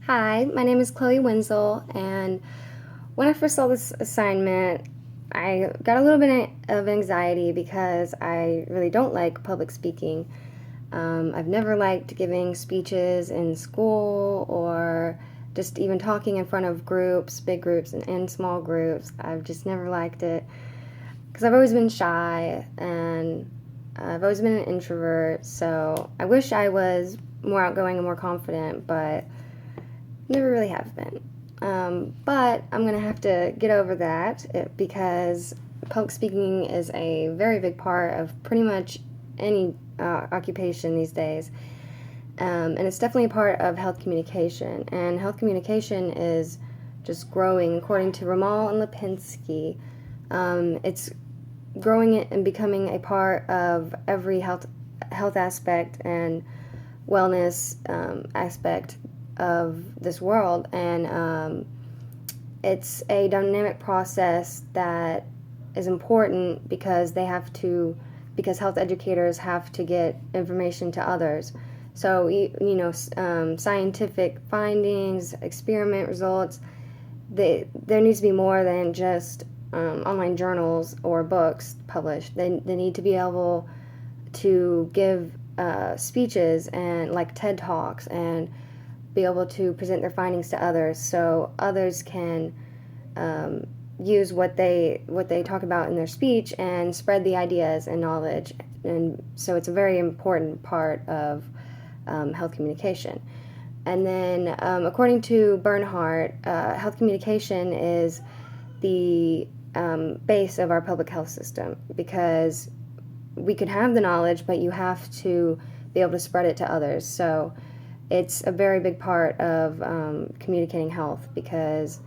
Hi, my name is Chloe Wenzel, and when I first saw this assignment, I got a little bit of anxiety because I really don't like public speaking. I've never liked giving speeches in school or just even talking in front of groups, big groups and small groups. I've just never liked it because I've always been shy and I've always been an introvert. So I wish I was more outgoing and more confident, but never really have been. But I'm going to have to get over that because public speaking is a very big part of pretty much any occupation these days. And it's definitely a part of health communication. And health communication is just growing. According to Ramal and Lipinski, it's growing it and becoming a part of every health aspect and wellness aspect of this world, and it's a dynamic process that is important because because health educators have to get information to others. So scientific findings, experiment results. There needs to be more than just online journals or books published. They need to be able to give speeches and like TED Talks and be able to present their findings to others so others can use what they talk about in their speech and spread the ideas and knowledge. And so it's a very important part of health communication. And then according to Bernhardt, health communication is the base of our public health system because we could have the knowledge, but you have to be able to spread it to others. So it's a very big part of communicating health because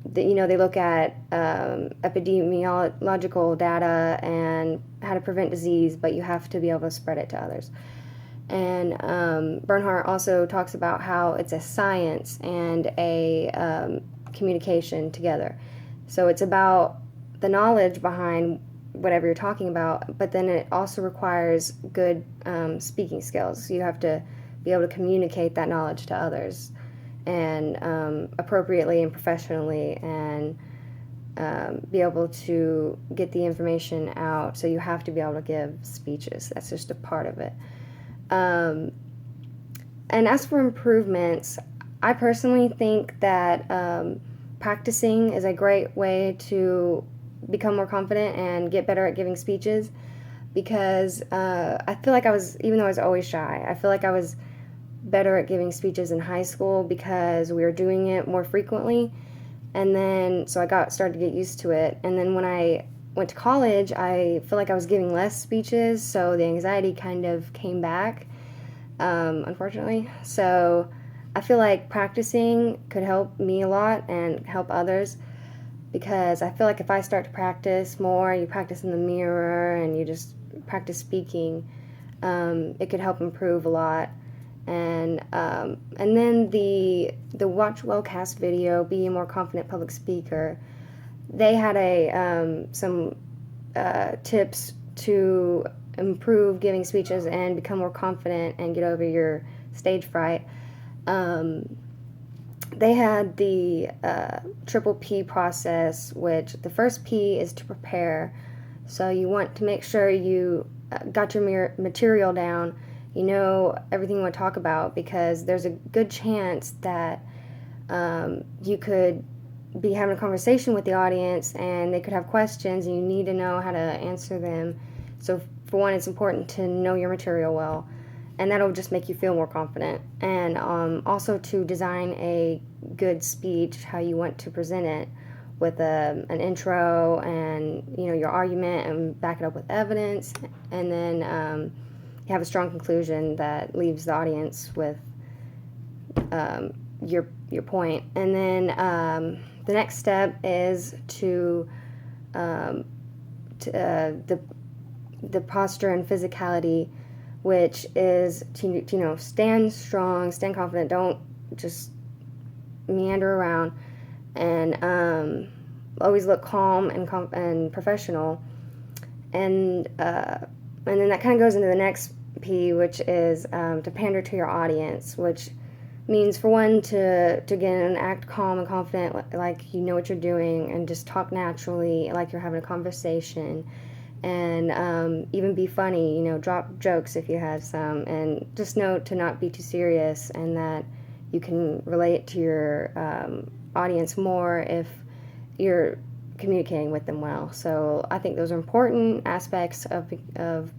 they look at epidemiological data and how to prevent disease, but you have to be able to spread it to others. And Bernhardt also talks about how it's a science and a communication together. So it's about the knowledge behind whatever you're talking about, but then it also requires good speaking skills. You have to be able to communicate that knowledge to others and appropriately and professionally and be able to get the information out. So you have to be able to give speeches. That's just a part of it. And as for improvements, I personally think that practicing is a great way to become more confident and get better at giving speeches because I feel like even though I was always shy, I feel like I was better at giving speeches in high school because we were doing it more frequently. And then, so I started to get used to it. And then when I went to college, I feel like I was giving less speeches, so the anxiety kind of came back, unfortunately. So I feel like practicing could help me a lot and help others because I feel like if I start to practice more, you practice in the mirror and you just practice speaking, it could help improve a lot. And then the Watch Wellcast video, Be a More Confident Public Speaker, they had some tips to improve giving speeches and become more confident and get over your stage fright. They had the triple P process, which the first P is to prepare. So you want to make sure you got your material down, you know everything you want to talk about, because there's a good chance that you could be having a conversation with the audience and they could have questions and you need to know how to answer them. So for one, it's important to know your material well, and that'll just make you feel more confident. And also to design a good speech, how you want to present it, with an intro and your argument, and back it up with evidence, and then you have a strong conclusion that leaves the audience with your point. And then the next step is to the posture and physicality, which is to stand strong, stand confident, don't just meander around, and always look calm and professional. And then that kind of goes into the next P, which is to pander to your audience, which means, for one, to again act calm and confident, like you know what you're doing, and just talk naturally, like you're having a conversation, and even be funny. You know, drop jokes if you have some, and just know to not be too serious, and that you can relate to your audience more if you're communicating with them well. So I think those are important aspects of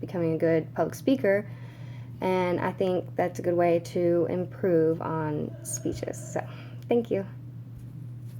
becoming a good public speaker, and I think that's a good way to improve on speeches. So thank you.